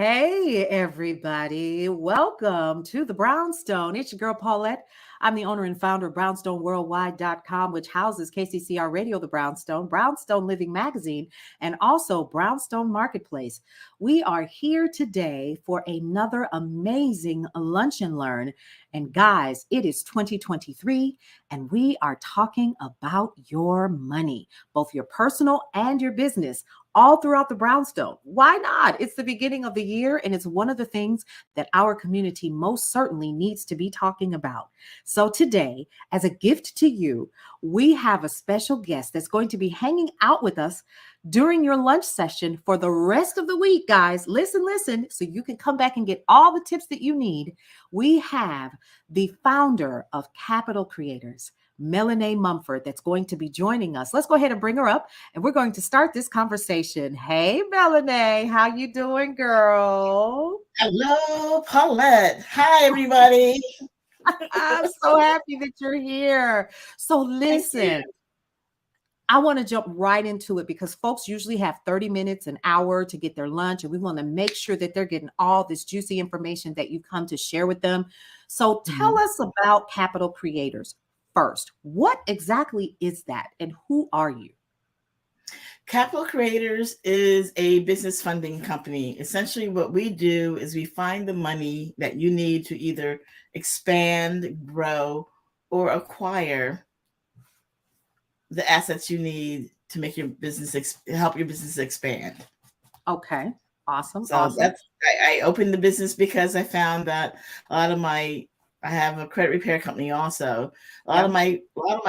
Hey, everybody. Welcome to the Brownstone. It's your girl, Paulette. I'm the owner and founder of BrownstoneWorldwide.com, which houses KCCR Radio, the Brownstone, Brownstone Living Magazine, and also Brownstone Marketplace. We are here today for another amazing Lunch and Learn. And guys, it is 2023, and we are talking about your money, both your personal and your business, all throughout the Brownstone. Why not? It's the beginning of the year, and it's one of the things that our community most certainly needs to be talking about. So today, as a gift to you, we have a special guest that's going to be hanging out with us during your lunch session for the rest of the week, guys. Listen, so you can come back and get all the tips that you need. We have the founder of Capital Creators, Mellonae Mumford, that's going to be joining us. Let's go ahead and bring her up, and we're going to start this conversation. Hey, Mellonae, how you doing, girl? Hello, Paulette. Hi, everybody. I'm so happy that you're here. So listen, I want to jump right into it because folks usually have 30 minutes, an hour to get their lunch, and we want to make sure that they're getting all this juicy information that you come to share with them. So tell us about Capital Creators first. What exactly is that, and who are you? Capital Creators is a business funding company. Essentially, what we do is we find the money that you need to either expand, grow, or acquire the assets you need to make your business help your business expand. Okay, awesome. So I opened the business because I found that a lot of I have a credit repair company also. A lot of my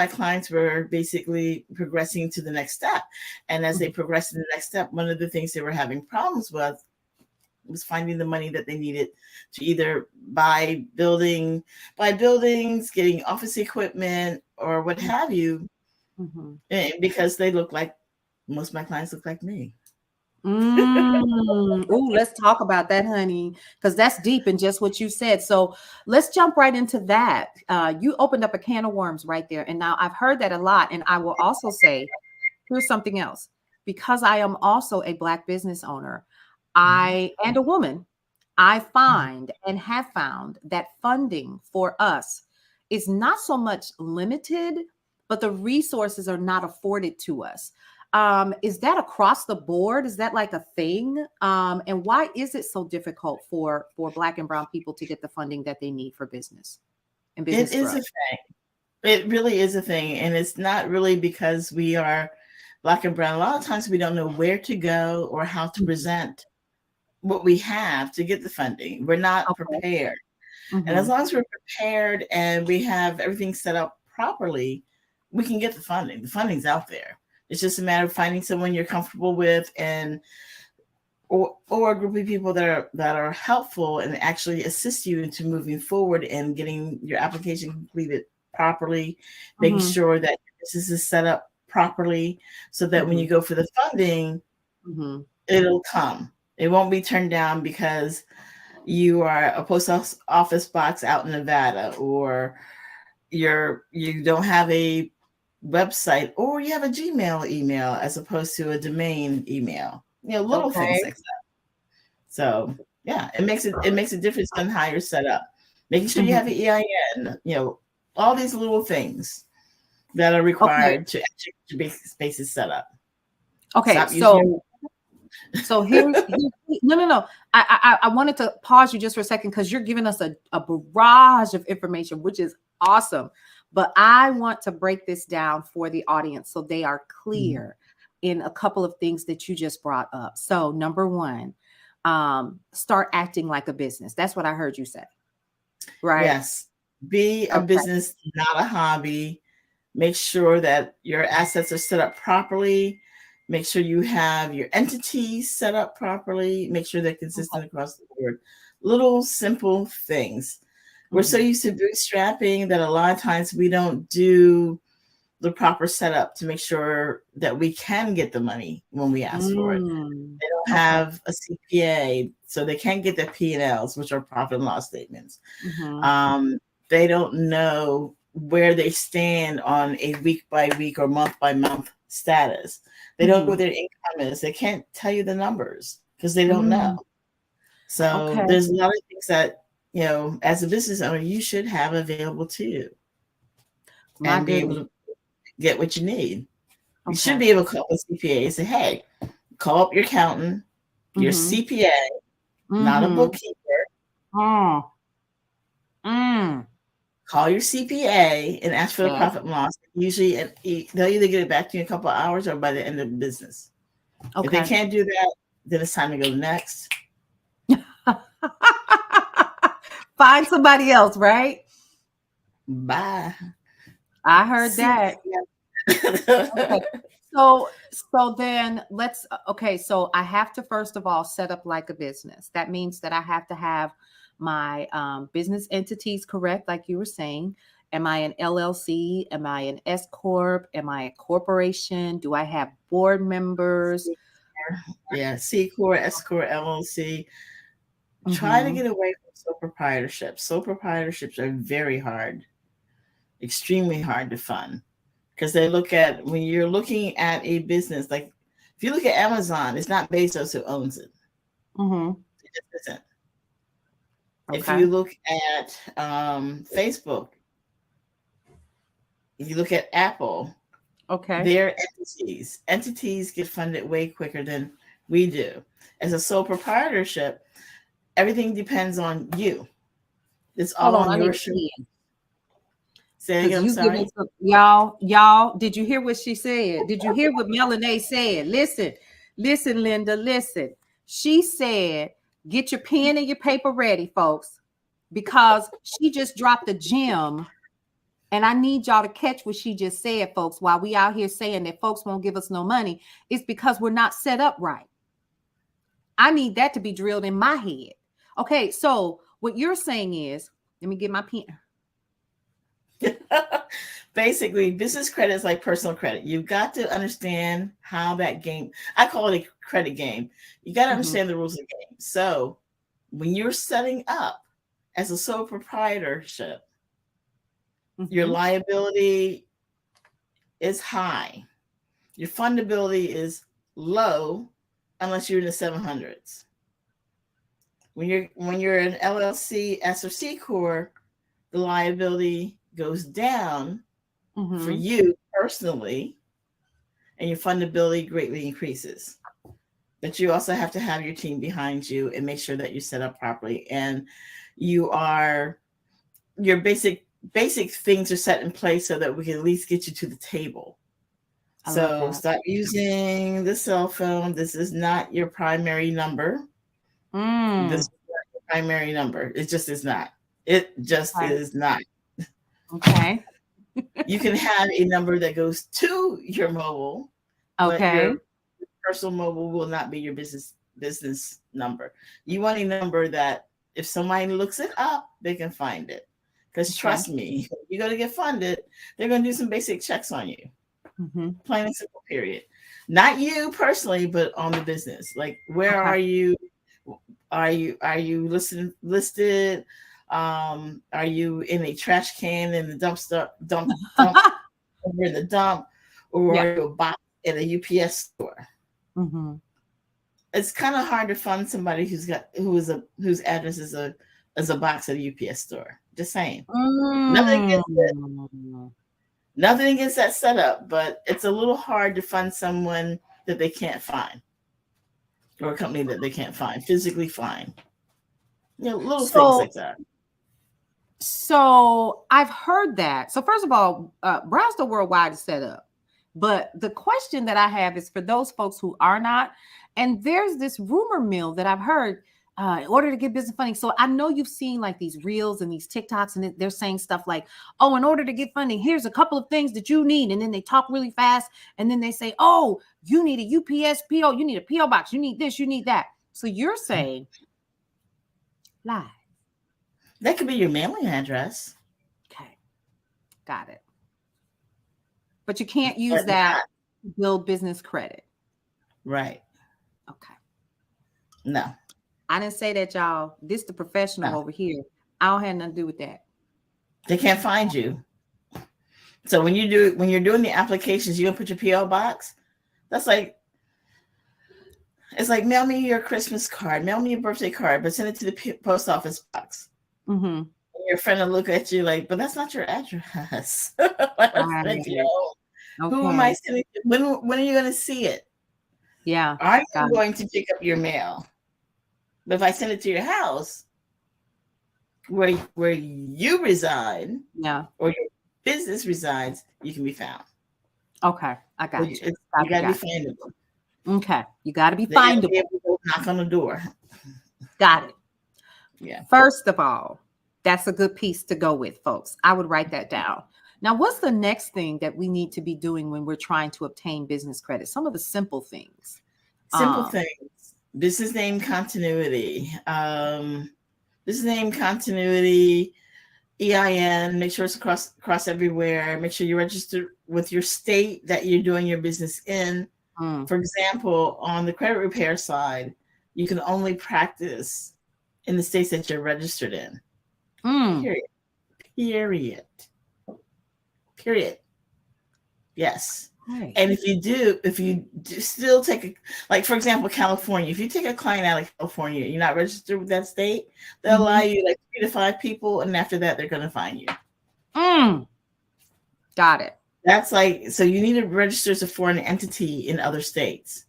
clients were basically progressing to the next step. And as they progressed to the next step, one of the things they were having problems with was finding the money that they needed to either buy buildings, getting office equipment, or what have you. Because they look like most of my clients look like me. Oh, let's talk about that, honey, because that's deep in just what you said. So let's jump right into that. You opened up a can of worms right there. And now I've heard that a lot. And I will also say, here's something else. Because I am also a Black business owner, and a woman, I find and have found that funding for us is not so much limited, but the resources are not afforded to us. Is that across the board? Is that like a thing? And why is it so difficult for Black and brown people to get the funding that they need for business and business? It is a thing. It really is a thing. And it's not really because we are Black and brown. A lot of times we don't know where to go or how to present what we have to get the funding. We're not prepared. And as long as we're prepared and we have everything set up properly, we can get the funding. The funding's out there. It's just a matter of finding someone you're comfortable with, or a group of people that are helpful and actually assist you into moving forward and getting your application completed properly, making sure that your business is set up properly so that when you go for the funding, it'll come. It won't be turned down because you are a post office box out in Nevada, or you don't have a website, or you have a Gmail email as opposed to a domain email. Little things like that. So yeah, it makes a difference on how you're set up. Making sure you have an EIN, all these little things that are required to actually get your spaces set up. Okay, so here's no. I wanted to pause you just for a second because you're giving us a barrage of information, which is awesome. But I want to break this down for the audience so they are clear in a couple of things that you just brought up. So number one, start acting like a business. That's what I heard you say, right? Yes. Be a business, not a hobby. Make sure that your assets are set up properly. Make sure you have your entities set up properly. Make sure they're consistent across the board. Little simple things. We're so used to bootstrapping that a lot of times we don't do the proper setup to make sure that we can get the money when we ask for it. They don't have a CPA, so they can't get their P&Ls, which are profit and loss statements. They don't know where they stand on a week by week or month by month status. They don't know what their income is. They can't tell you the numbers because they don't know. So Okay. there's a lot of things that, as a business owner, you should have available to you My and be able goodness. to get what you need. You should Okay. be able to call a CPA and say, hey, call up your accountant, your Mm-hmm. CPA, not a Mm-hmm. bookkeeper. Oh. Mm. Call your CPA and ask for the Yes. profit and loss. Usually, they'll either get it back to you in a couple of hours or by the end of the business. If they Okay. can't do that, then it's time to go next. Find somebody else, right? Bye. I heard See that. ya. Okay. So then let's okay, so I have to first of all set up like a business. That means that I have to have my business entities correct, like you were saying. Am I an LLC? Am I an S corp? Am I a corporation? Do I have board members? Yeah, C Corp, S Corp, LLC. Try to Mm-hmm. get away from sole proprietorships. Sole proprietorships are very hard, extremely hard to fund because they look at when you're looking at a business, like if you look at Amazon, it's not Bezos who owns it. Mm-hmm. It just isn't. If Okay. you look at Facebook, if you look at Apple, Okay. they're entities. Entities get funded way quicker than we do. As a sole proprietorship, everything depends on you. It's Hold all on, on I need your to shoulders. see it. Say it Because again, I'm you giving sorry. some y'all, did you hear what she said? Did you hear what Melanae said? Listen, Linda, listen. She said, get your pen and your paper ready, folks, because she just dropped a gem. And I need y'all to catch what she just said, folks. While we out here saying that folks won't give us no money, it's because we're not set up right. I need that to be drilled in my head. Okay, so what you're saying is, let me get my pen. Basically, business credit is like personal credit. You've got to understand how that game, I call it a credit game. You got to Mm-hmm, understand the rules of the game. So when you're setting up as a sole proprietorship, your mm-hmm. liability is high. Your fundability is low unless you're in the 700s. When you're an LLC, S or C Corp, the liability goes down for Mm-hmm. you personally, and your fundability greatly increases. But you also have to have your team behind you and make sure that you're set up properly and you are your basic things are set in place so that we can at least get you to the table. I love So that. stop using the cell phone. This is not your primary number. This Mm, is not your primary number. It just is not. It just okay. is not. Okay. You can have a number that goes to your mobile, but Okay. your personal mobile will not be your business number. You want a number that if somebody looks it up, they can find it. Because Okay. trust me, you're going to get funded. They're going to do some basic checks on you. Mm-hmm. Plain and simple, period. Not you personally, but on the business. Like, where Okay. are you? Are you listed? Are you in a trash can in the dump over in the dump, or Yeah. are you a box at a UPS store? Mm-hmm. It's kind of hard to fund somebody whose address is a box at a UPS store. Just saying. Nothing against it. Mm. Nothing against that setup, but it's a little hard to fund someone that they can't find or a company that they can't find, physically find. Little things So like that. So I've heard that. So first of all, Brownstone Worldwide is set up. But the question that I have is for those folks who are not, and there's this rumor mill that I've heard in order to get business funding. So I know you've seen like these reels and these TikToks, and they're saying stuff like, oh, in order to get funding, here's a couple of things that you need. And then they talk really fast. And then they say, oh, you need a UPS PO, you need a PO box, you need this, you need that. So you're saying, lie. That could be your mailing address, Okay, got it. But you can't use but that not to build business credit. right. Okay. No, I didn't say that, y'all. This the professional no. over here. I don't have nothing to do with that. They can't find you. So when you're doing the applications, you gonna put your PO box. That's like It's like mail me your Christmas card, mail me your birthday card, but send it to the post office box. Mm-hmm. Your friend will look at you like, but that's not your address. Like, Right. who am I Okay. sending to? When are you going to see it? Yeah. I Got am it. going to pick up your mail. But if I send it to your house where you reside Yeah. or your business resides, you can be found. Okay. I So got you. you Got you. got to be Got findable. you. Okay. You got to be They got to be findable. able to go knock on the door. Got it. Yeah. First of all, that's a good piece to go with, folks. I would write that down. Now, what's the next thing that we need to be doing when we're trying to obtain business credit? Some of the simple things. Simple Um, things. Business name continuity. Business name continuity. EIN. Make sure it's across everywhere. Make sure you register with your state that you're doing your business in. mm, For example, on the credit repair side, you can only practice in the states that you're registered in. mm, Period. Period. Period. Yes. right. And if you do still take like for example, California, if you take a client out of California, you're not registered with that state, they'll allow Mm-hmm. you like 3 to 5 people, and after that, they're going to fine you. Mm, got it. That's like, so you need to register as a foreign entity in other states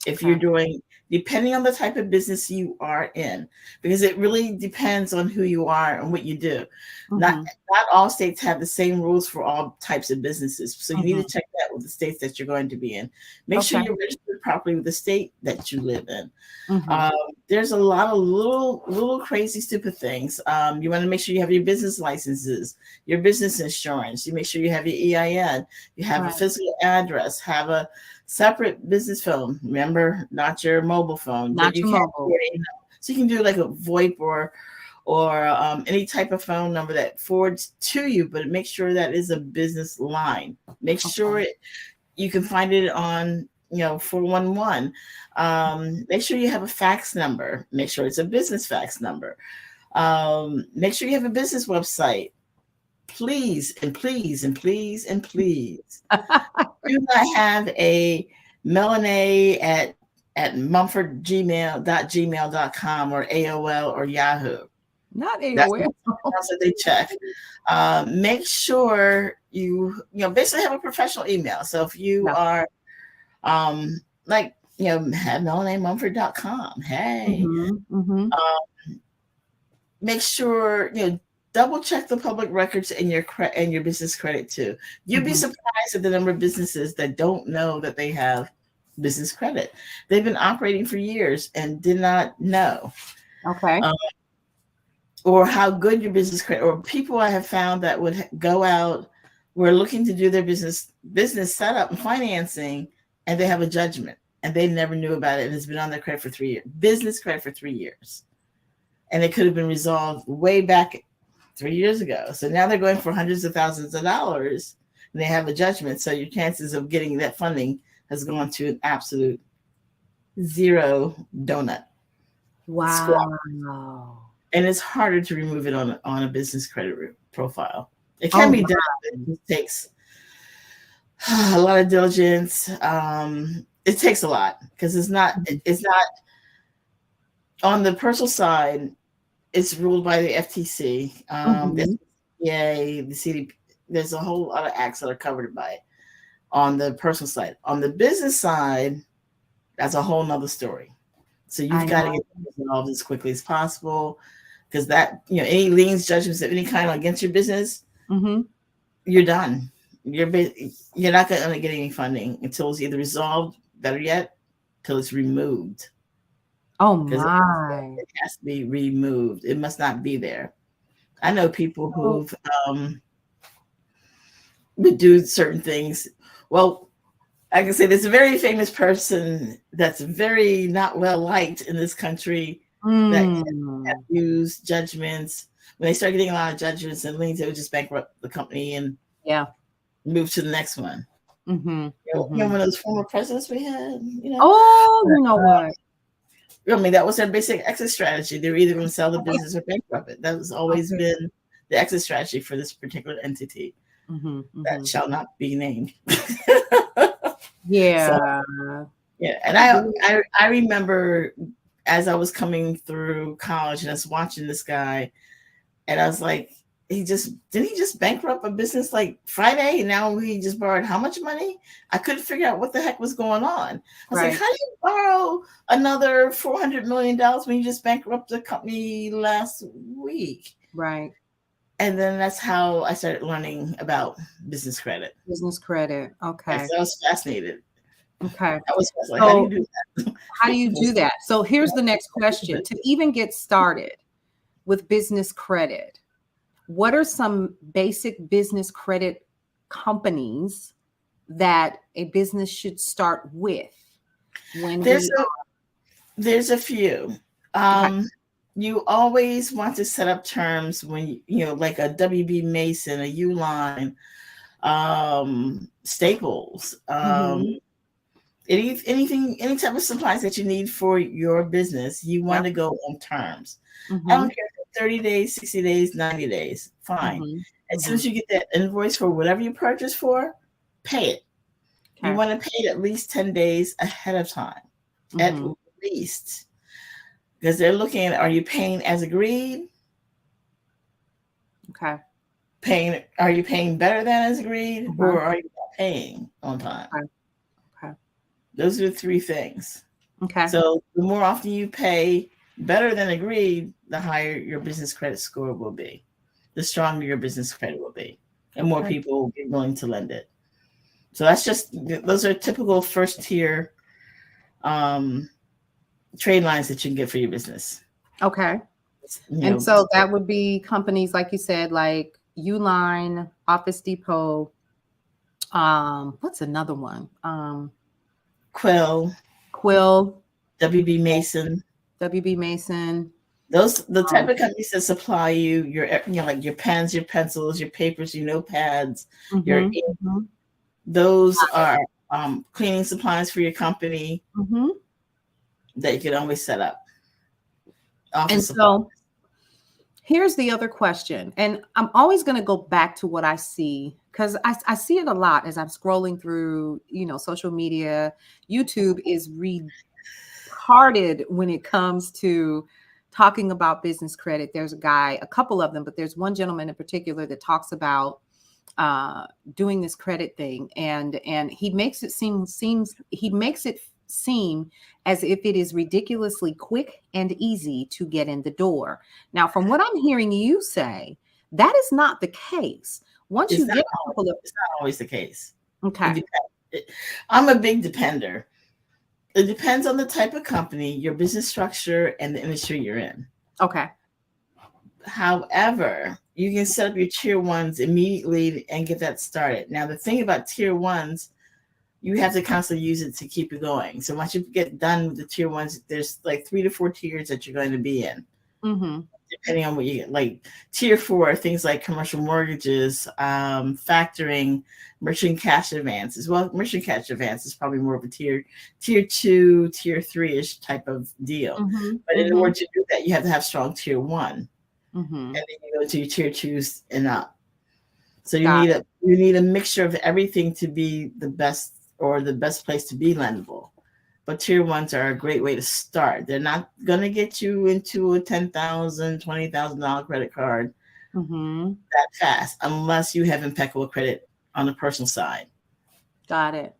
if you're Okay. doing, depending on the type of business you are in, because it really depends on who you are and what you do. Not Mm-hmm. not all states have the same rules for all types of businesses, so you need to Mm-hmm. check that with the states that you're going to be in. Make sure Okay. you're registered properly with the state that you live in. Mm-hmm. Um, there's a lot of little crazy stupid things. You want to make sure you have your business licenses, your business insurance. You make sure you have your EIN. You have a Right. physical address. Have a separate business phone. Remember, not your mobile phone that Not you your can't. mobile. So you can do like a VoIP or any type of phone number that forwards to you, but make sure that is a business line. Make sure Okay. you can find it on 411. Make sure you have a fax number. Make sure it's a business fax number. Make sure you have a business website. Please and please and please and please do not have a Mellonae at Mumford gmail.com or AOL or Yahoo. Not That's AOL. something else that they check. Make sure basically have a professional email. So if you Yeah. are like have mellonaemumford.com. Hey, Mm-hmm. Mm-hmm. make sure double check the public records and your business credit too. You'd be Mm-hmm. surprised at the number of businesses that don't know that they have business credit. They've been operating for years and did not know. Okay. Um, or how good your business credit, or people I have found that would go out, were looking to do their business setup and financing, and they have a judgment and they never knew about it, and it's been on their credit for 3 years, business credit for 3 years, and it could have been resolved way back 3 years ago. So now they're going for hundreds of thousands of dollars, and they have a judgment. So your chances of getting that funding has gone to an absolute zero donut squat. Wow. And it's harder to remove it on a business credit profile. It can Oh, be done, but it takes a lot of diligence. It takes a lot because it's not on the personal side. It's ruled by the FTC, the mm-hmm. CPA, the CDP. There's a whole lot of acts that are covered by it on the personal side. On the business side, that's a whole nother story. So I you've got to know. get resolved as quickly as possible, because that any liens, judgments of any kind against your business, Mm-hmm. you're done. You're not going to get any funding until it's either resolved. Better yet, till it's removed, Oh because my. it has to be removed. It must not be there. I know people Oh, who've would do certain things. Well, I can say there's a very famous person that's very not well liked in this country that have mm. used judgments. When they start getting a lot of judgments and liens, they would just bankrupt the company and Yeah. move to the next one. Mm-hmm. One Mm-hmm. of those former presidents we had, Oh, you know what? I mean, that was their basic exit strategy. They were either going to sell the business or bankrupt it. That has always Okay. been the exit strategy for this particular entity Mm-hmm. that Mm-hmm. shall not be named. So Yeah. Yeah, and I do. I remember as I was coming through college and I was watching this guy, and I was like, he just didn't he just bankrupt a business like Friday, and now he just borrowed how much money? I couldn't figure out what the heck was going on. I was like, Right, how do you borrow another $400 million when you just bankrupted a company last week? right. And then that's how I started learning about business credit. Business credit. And Okay. so I was fascinated. Okay. I was like, how do you So do that? how do you do that? So here's the next question. To even get started with business credit, what are some basic business credit companies that a business should start with when There's we there's a few. okay. Um, you always want to set up terms when you know, like a WB Mason, a Uline, Staples, Mhm. any type of supplies that you need for your business. You want Yep. to go on terms. I don't Mhm. care if it's 30 days, 60 days, 90 days, fine. Mhm. As soon Mhm. as you get that invoice for whatever you purchase for, pay it. You Okay. want to pay it at least 10 days ahead of time, at Mhm. least, because they're looking at, are you paying as agreed? Okay. Are you paying better than as agreed, Uh-huh. or are you not paying on time? Okay. Okay. Those are the three things. Okay. So the more often you pay better than agreed, the higher your business credit score will be, the stronger your business credit will be, and more Okay. people will be willing to lend it. So that's just, those are typical first tier um, trade lines that you can get for your business. Okay. You And know, so that would be companies like you said, like Uline, Office Depot. What's another one? Quill, Quill, WB Mason, WB Mason. those the type Um, of companies that supply you your, you know, like your pens, your pencils, your papers, your notepads, your mhm, mhm, those are cleaning supplies for your company mhm. that you can always set up. Office And supply. so here's the other question. And I'm always going to go back to what I see because I see it a lot as I'm scrolling through, social media. YouTube is retarded when it comes to talking about business credit. There's a guy, a couple of them, but there's one gentleman in particular that talks about doing this credit thing, and he makes it seem as if it is ridiculously quick and easy to get in the door. Now, from what I'm hearing you say, that is not the case. Once It's you not get a couple of it's not always the case. It okay, depends. I'm a big depender. It depends on the type of company, your business structure, and the industry you're in. okay, However, you can set up your tier ones immediately and get that started. Now, the thing about tier ones, you have to constantly use it to keep it going. So once you get done with the tier ones, there's like 3 to 4 tiers that you're going to be in, mm-hmm. depending on what you get. Like tier four, things like commercial mortgages, factoring, merchant cash advances. Well, merchant cash advance is probably more of a tier two, tier three-ish type of deal. Mm-hmm. But in Mm-hmm. order to do that, you have to have strong tier one, Mm-hmm. and then you go to your tier twos and up. So Got you need a mixture of everything to be the best, or the best place to be lendable. But tier ones are a great way to start. They're not going to get you into a $10,000, $20,000 credit card it. Mm-hmm. that fast, unless you have impeccable credit on the personal side. Got it.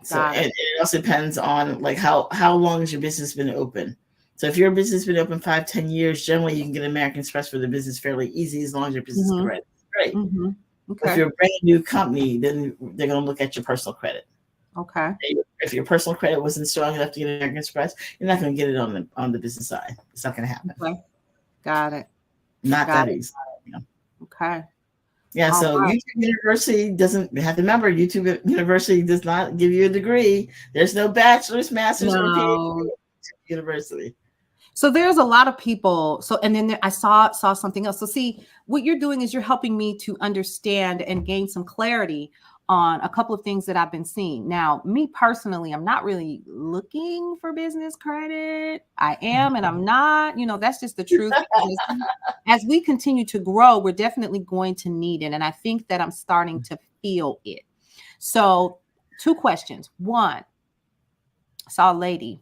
So Got it. it also depends on like how long has your business been open. So if your business has been open 5, 10 years, generally you can get American Express for the business fairly easy as long as your business Mm-hmm. credit is great. Mm-hmm. If Okay. you're a brand new company, then they're going to look at your personal credit. Okay. If your personal credit wasn't strong enough to get American Express, you're not going to get it on the business side. It's not going to happen. Okay. Got it. Not Got that it. easy. You know? Okay. Yeah. All So right. YouTube University doesn't you have to remember. YouTube University does not give you a degree. There's no bachelor's, master's, or PhD No. at university. So there's a lot of people. So and then I saw something else. So see, what you're doing is you're helping me to understand and gain some clarity on a couple of things that I've been seeing. Now, me personally, I'm not really looking for business credit. I am and I'm not. That's just the truth. Because as we continue to grow, we're definitely going to need it. And I think that I'm starting to feel it. So, two questions. One, Saw a lady.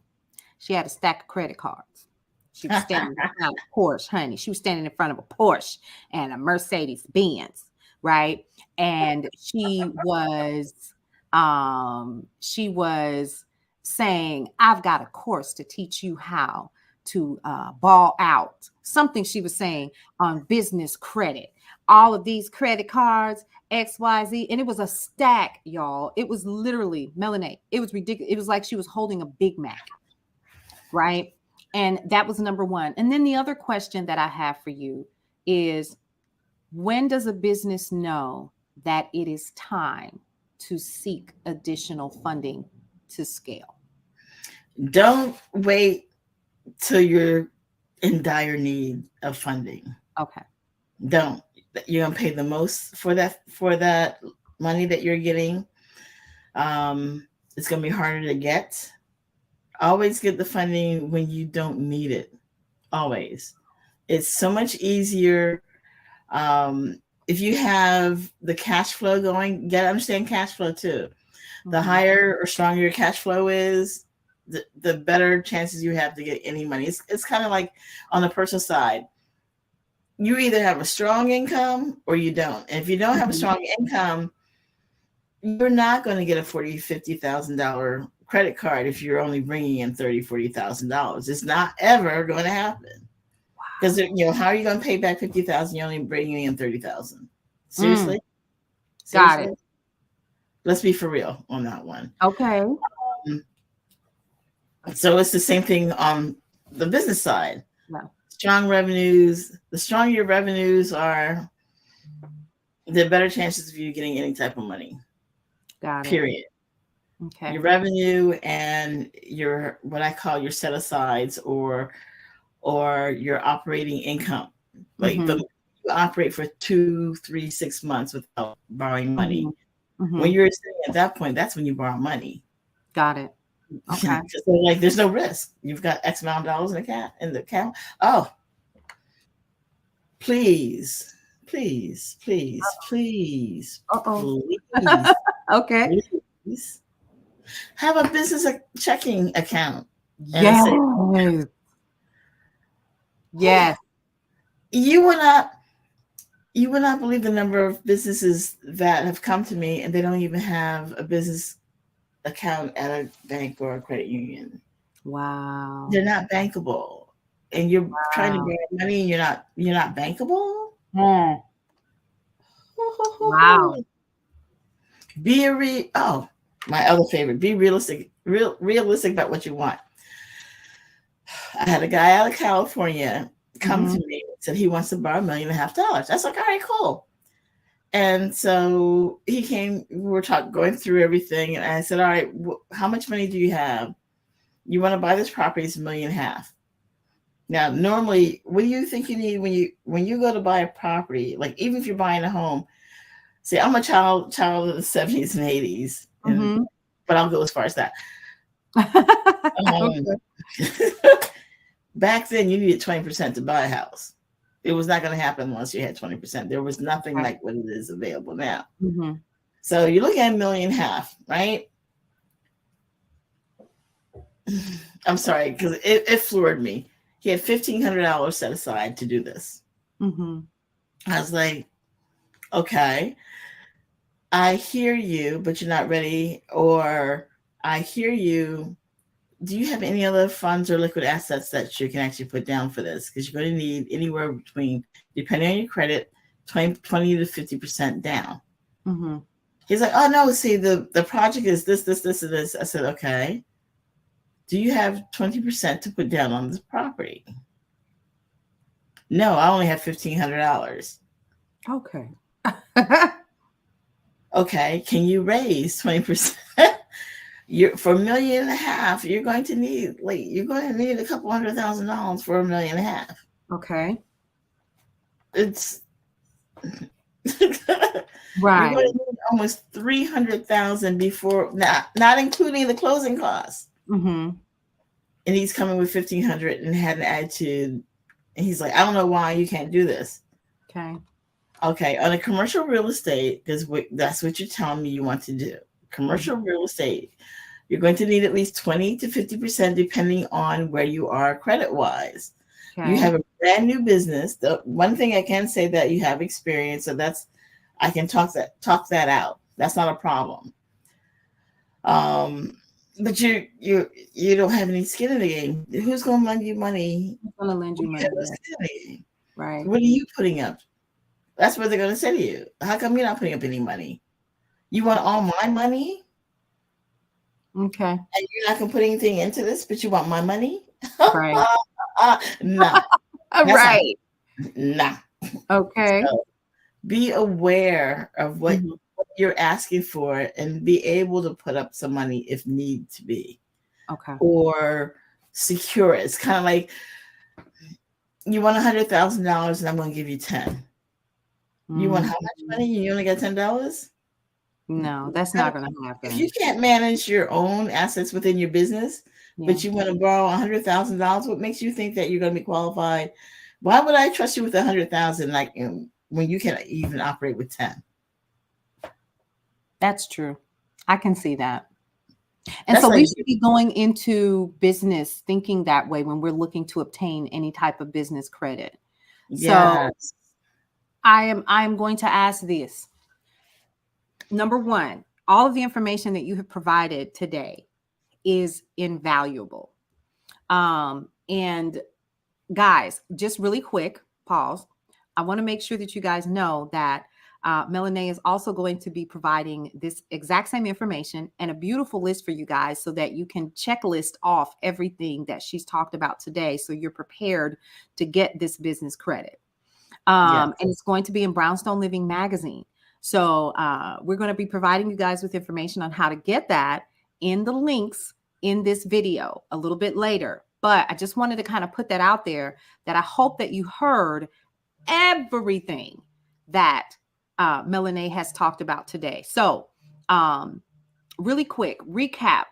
She had a stack of credit cards. She was standing in front of a Porsche, honey. She was standing in front of a Porsche and a Mercedes Benz, right? And she was saying, "I've got a course to teach you how to ball out." Something she was saying on business credit. All of these credit cards, XYZ, and it was a stack, y'all. It was literally Mellonae. It was ridiculous. It was like she was holding a Big Mac, right? And that was number one. And then the other question that I have for you is, when does a business know that it is time to seek additional funding to scale? Don't wait till you're in dire need of funding. Okay. Don't. You're gonna pay the most for that money that you're getting. It's gonna be harder to get. Always get the funding when you don't need it. Always. It's so much easier. If you have the cash flow going, you gotta understand cash flow too. The higher or stronger your cash flow is, the better chances you have to get any money. It's kind of like on the personal side. You either have a strong income or you don't. And if you don't have a strong income, you're not going to get a $40,000-$50,000 credit card if you're only bringing in $30,000-$40,000. It's not ever going to happen. Because how are you going to pay back $50,000? You're only bringing in $30,000. Seriously? Got it. Let's be for real on that one. Okay. So it's the same thing on the business side. No. Strong revenues. The stronger your revenues are, the better chances of you getting any type of money. Got it. Period. Okay. Your revenue and your, what I call your set asides, or your operating income. Like you operate for 2, 3, 6 months without borrowing money. When you're sitting at that point, that's when you borrow money. Got it. Okay. So like there's no risk. You've got X amount of dollars in the account. Oh, please. Uh-oh. Please. Okay. Please. Have a business checking account. Yes. Yes. You will not believe the number of businesses that have come to me and they don't even have a business account at a bank or a credit union. Wow. They're not bankable. And you're trying to borrow money and you're not bankable? Wow. My other favorite, be realistic about what you want. I had a guy out of California come to me and said he wants to borrow $1.5 million. I was like, all right, cool. And so he came, we were going through everything. And I said, all right, how much money do you have? You want to buy this property? It's $1.5 million. Now, normally, what do you think you need when you go to buy a property? Like, even if you're buying a home, see, I'm a child of the 70s and 80s, but I'll go as far as that. Back then, you needed 20% to buy a house. It was not going to happen unless you had 20%. There was nothing like what it is available now. So you're looking at $1.5 million, right? I'm sorry, because it floored me. He had $1,500 set aside to do this. I was like, okay, I hear you, but you're not ready. Or I hear you. Do you have any other funds or liquid assets that you can actually put down for this? Because you're going to need anywhere between, depending on your credit, 20 to 50% down. He's like, oh, no, see, the project is this, and this. I said, okay. Do you have 20% to put down on this property? No, I only have $1,500. Okay. Okay, can you raise 20%? For $1.5 million, you're going to need a couple $100,000 for $1.5 million. Okay. It's right. You're going to need almost $300,000 before, not including the closing costs. And he's coming with $1,500 and had an attitude. And he's like, I don't know why you can't do this. Okay. On a commercial real estate, that's what you're telling me you want to do. Commercial real estate, You're going to need at least 20 to 50% depending on where you are credit wise. You Okay. have a brand new business. The one thing I can say that you have experience, so that's I can talk that out. That's not a problem. Um, but you don't have any skin in the game. Who's going to lend you money I'm gonna lend when you you have money. no Yeah. skin in the game? Right. What are you putting up? That's what they're going to say to you. How come you're not putting up any money? You want all my money, Okay. and you're not going to put anything into this, but you want my money? Right. Nah, All that's not right. nah. Okay. So be aware of what Mhm. you're asking for and be able to put up some money if need to be, Okay. or secure it. It's kind of like you want $100,000 and I'm going to give you 10. You want how much Mhm. money? You only got $10? No, that's not gonna If you happen. can't manage your own assets within your business, Yeah. but you want to borrow $100,000, what makes you think that you're going to be qualified? Why would I trust you with 100,000 like when you can even operate with 10? That's true. I can see that. And That's so we like should be going into business thinking that way when we're looking to obtain any type of business credit. So yes, I am going to ask this. Number one, all of the information that you have provided today is invaluable. And guys, just really quick, pause. I want to make sure that you guys know that Melanae is also going to be providing this exact same information and a beautiful list for you guys so that you can checklist off everything that she's talked about today so you're prepared to get this business credit. yes, And it's going to be in Brownstone Living Magazine. So we're going to be providing you guys with information on how to get that in the links in this video a little bit later. But I just wanted to kind of put that out there that I hope that you heard everything that Melanae has talked about today. So really quick recap,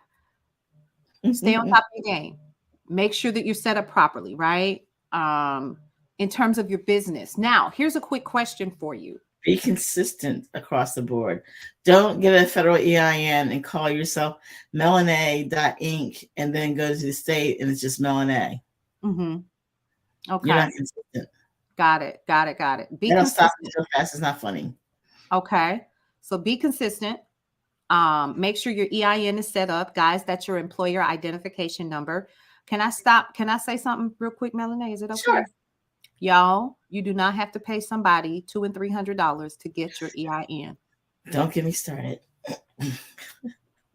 stay on Mhm. top of your game. Make sure that you're set up properly, right? In terms of your business. Now, here's a quick question for you. Be consistent across the board. Don't get a federal EIN and call yourself Mellonae.inc and then go to the state and it's just Mellonae. Mm-hmm. You're Okay. not consistent. Got it. Got it. Got it. Be That'll stop you consistent. so fast. It's not funny. Okay. So be consistent. Make sure your EIN is set up. Guys, that's your employer identification number. Can I stop? Can I say something real quick, Melanie? Is it Sure. okay? Y'all, you do not have to pay somebody $200 and $300 to get your EIN. Don't get me started.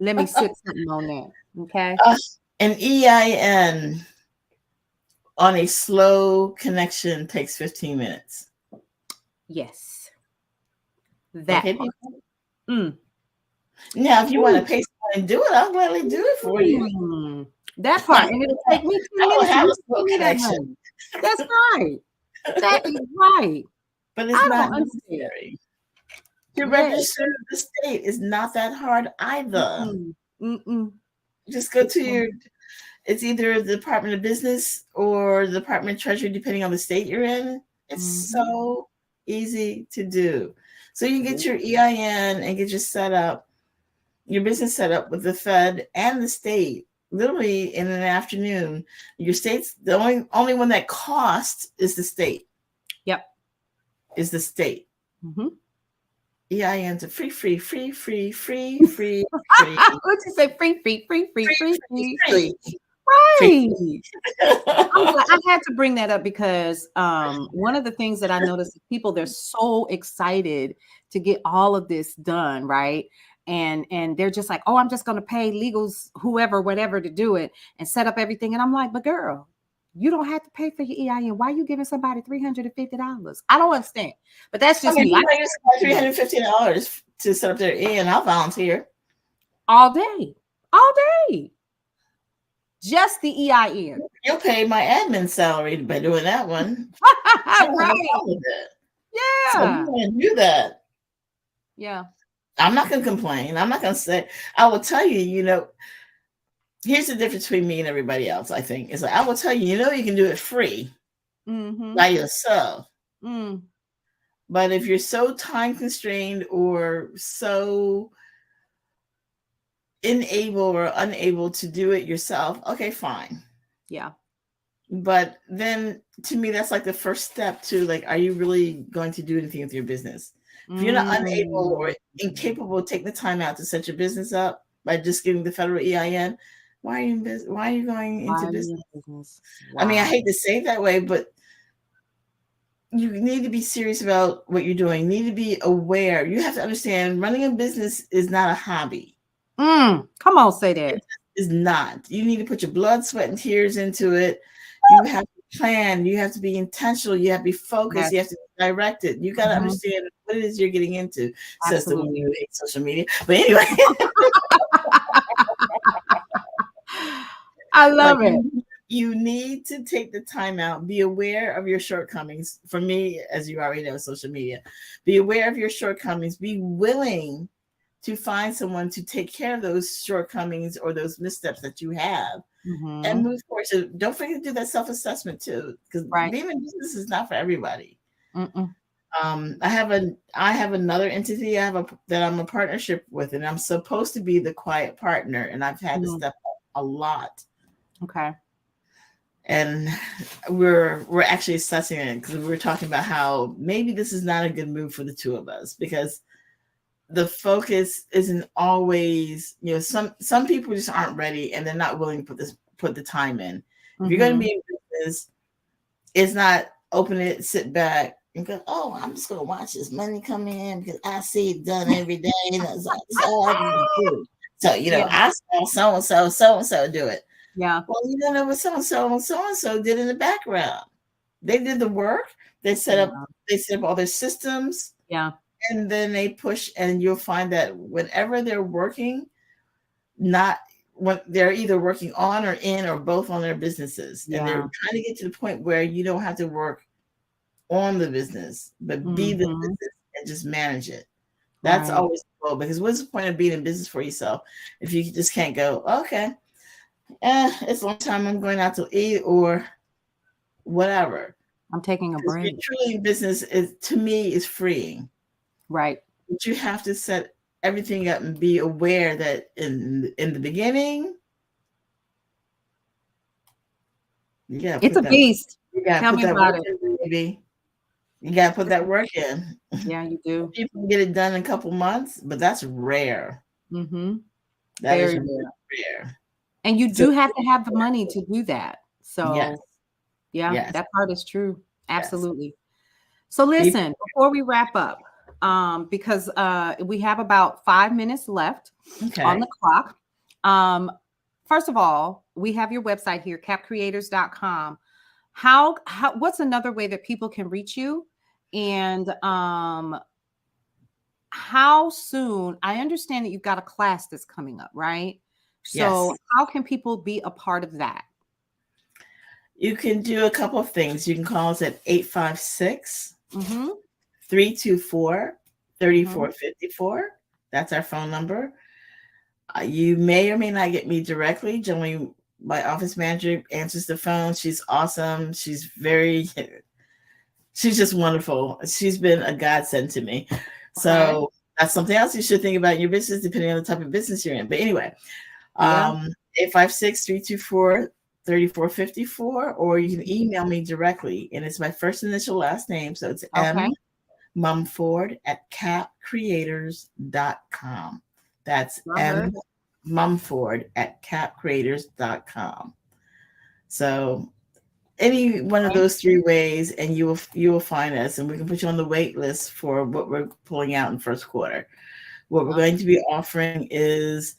Let me sit something on that. Okay. Uh, an EIN on a slow connection takes 15 minutes. Yes. That Okay, part. people? Mm. Now, if you want to Ooh. pay someone and do it, I'll gladly do it for you. That I part. And it'll take me 10 don't minutes to have a get slow you that connection, money. That's right. That is right. but it's I not don't understand. necessary. To Yes. register the state is not that hard either. Mm-mm. Mm-mm. Just go to it's either the Department of Business or the Department of Treasury, depending on the state you're in. It's Mm-hmm. so easy to do. So you can get your EIN and get your business set up with the Fed and the state literally in an afternoon. Your state's the only one that costs is the state. Yep. Is the state. Mm-hmm. EINs are free. What'd you say? Free, free, free, free, free, free, free. Free. Right. I had to bring that up because one of the things that I noticed is people, they're so excited to get all of this done, right? And they're just like, oh, I'm just gonna pay legals, whoever, whatever, to do it and set up everything. And I'm like, but girl, you don't have to pay for your EIN. Why are you giving somebody $350? I don't understand. But that's I just mean, me. you might use $350 to set up their EIN. I'll volunteer. All day. All day. Just the EIN. You'll pay my admin salary by doing that one. I don't have no Right. problem with that. So if you Yeah. want to do that, Yeah. I'm not going to complain. I'm not going to say, I will tell you, here's the difference between me and everybody else, I think. Is like, I will tell you, you can do it free Mm-hmm. by yourself. Mm. But if you're so time constrained or so unable or unable to do it yourself, okay, fine. Yeah. But then to me, that's like the first step to like, are you really going to do anything with your business? If you're not unable or Mm. incapable of taking the time out to set your business up by just getting the federal EIN, why are you in business? Why are you going into Why are you business? in business? I mean, I Wow. hate to say it that way, but you need to be serious about what you're doing. You need to be aware. You have to understand running a business is not a hobby. Come on, say It that. is not. You need to put your blood, sweat, and tears into it. You have to plan. You have to be intentional. You have to be focused. Yes. You have to be directed. You got to Mhm. understand what it is you're getting into, says the woman Absolutely. who hates social media. But anyway, I like love it. you need to take the time out, be aware of your shortcomings. For me, as you already know, social media, be aware of your shortcomings, be willing to find someone to take care of those shortcomings or those missteps that you have and Mhm. move forward. So don't forget to do that self-assessment too, because Right. being in business is not for everybody. Mm-mm. I have another entity that I'm a partnership with, and I'm supposed to be the quiet partner, and I've had to Mhm. step up a lot. Okay. And we're actually assessing it because we were talking about how maybe this is not a good move for the two of us because the focus isn't always, some people just aren't ready and they're not willing to put the time in. If you're going to Mhm. be in business, it's not open it, sit back and go, oh, I'm just going to watch this money come in because I see it done every day and that's all I can do. So, Yeah. I saw so and so do it. Yeah. Well, you don't know what so and so did in the background. They did the work. They set up Yeah. they set up all their systems, Yeah. and then they push. And you'll find that whenever they're working, not when they're either working on or in or both on their businesses, and they're Yeah. trying to get to the point where you don't have to work on the business, but be the Mhm. business and just manage it. That's Right. always the goal. Because what's the point of being in business for yourself if you just can't go, okay, it's lunchtime, I'm going out to eat or whatever. I'm taking a Because being break. truly in business is, to me, is freeing. Right. But you have to set everything up and be aware that in the beginning, you gotta It's put a that beast. you gotta Tell put me that about work it. in, baby. You gotta put It's that a, work in. yeah, you do. People can get it done in a couple months, but that's rare. Mhm. That is Very really rare. rare. And you So do have to have the money to do that. yes, So, yeah, yes, that part is true. yes. Absolutely. So People, listen, before we wrap up, because we have about 5 minutes left on okay. the clock. Um, first of all, we have your website here, capcreators.com. How what's another way that people can reach you? And how soon? I understand that you've got a class that's coming up, right? So Yes. how can people be a part of that? You can do a couple of things. You can call us at 856 Mm-hmm. 324 thirty Mm-hmm. four 54. That's our phone number. You may or may not get me directly. Generally, my office manager answers the phone. She's awesome. She's just wonderful. She's been a godsend to me. Okay. So that's something else you should think about in your business, depending on the type of business you're in. But anyway, Yeah. 856-324-3454, or you can email me directly. And it's my first initial last name. So it's Okay. Mumford at capcreators.com. That's Love it. Mumford at capcreators.com. So any one of Okay. those three ways, and you will find us, and we can put you on the wait list for what we're pulling out in first quarter. What we're Love going to be offering is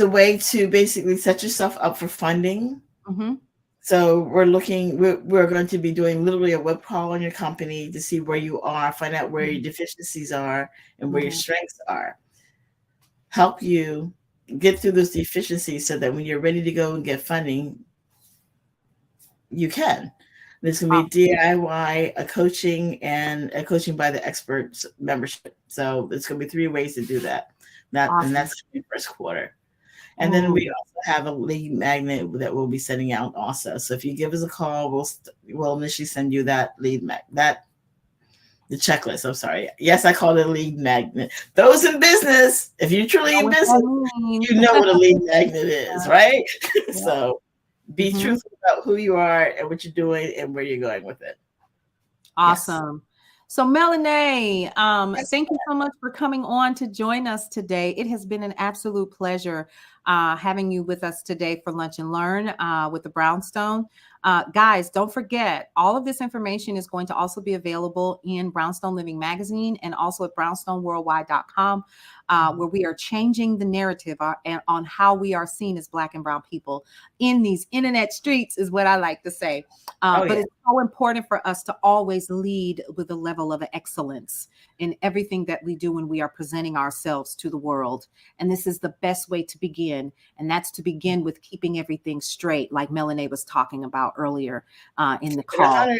a way to basically set yourself up for funding. it. Mm-hmm. So we're going to be doing literally a web call on your company to see where you are, find out where your deficiencies are and where your Mm-hmm. strengths are. Help you get through those deficiencies so that when you're ready to go and get funding, you can. There's going to be DIY, a coaching, and a coaching by the experts membership. So there's going to be three ways to do that. And Awesome. that's the first quarter. And then we Mm. also have a lead magnet that we'll be sending out also. So if you give us a call, we'll initially send you that lead that The checklist. I'm sorry. Yes, I call it a lead magnet. Those in business, if you're truly in business, you know what a lead magnet is, right? Yeah. So be truthful about who you are and what you're doing and where you're going with it. Awesome. Yes. So Mellonae, thank you so much for coming on to join us today. It has been an absolute pleasure having you with us today for Lunch and Learn with the Brownstone. Guys, don't forget, all of this information is going to also be available in Brownstone Living Magazine and also at brownstoneworldwide.com, where we are changing the narrative on how we are seen as Black and brown people in these internet streets, is what I like to say. But it's so important for us to always lead with a level of excellence in everything that we do when we are presenting ourselves to the world. And this is the best way to begin. And that's to begin with keeping everything straight, like Mellonae was talking about earlier in the call. Yep,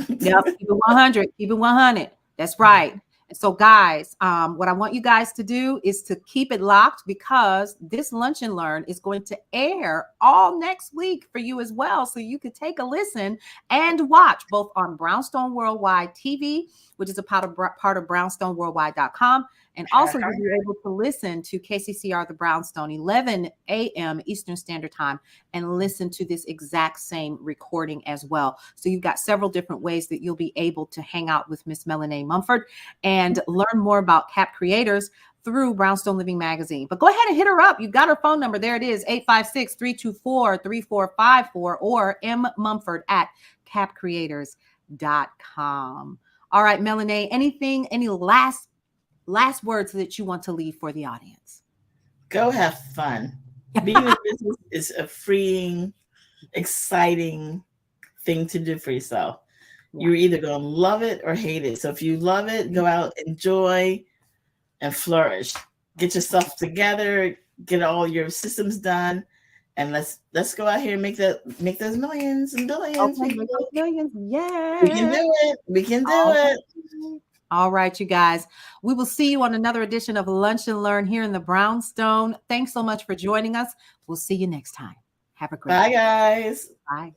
keep it 100, keep it 100. That's right. And so guys, what I want you guys to do is to keep it locked, because this Lunch and Learn is going to air all next week for you as well. So you could take a listen and watch both on Brownstone Worldwide TV, which is a part of brownstoneworldwide.com. And also you'll be able to listen to KCCR, the Brownstone, 11 a.m. Eastern Standard Time, and listen to this exact same recording as well. So you've got several different ways that you'll be able to hang out with Miss Mellonae Mumford and learn more about CAP creators through Brownstone Living Magazine. But go ahead and hit her up. You've got her phone number. There it is, 856-324-3454, or mmumford@capcreators.com. All right, Mellonae, any last words that you want to leave for the audience? Go have fun. Being in business is a freeing, exciting thing to do for yourself. You're either going to love it or hate it. So if you love it, go out, enjoy, and flourish. Get yourself together, get all your systems done, and let's go out here and make those millions and billions. Okay, millions. Yeah. We can do it. We can do it. All right, you guys. We will see you on another edition of Lunch and Learn here in the Brownstone. Thanks so much for joining us. We'll see you next time. Have a great day. Bye, guys. Bye.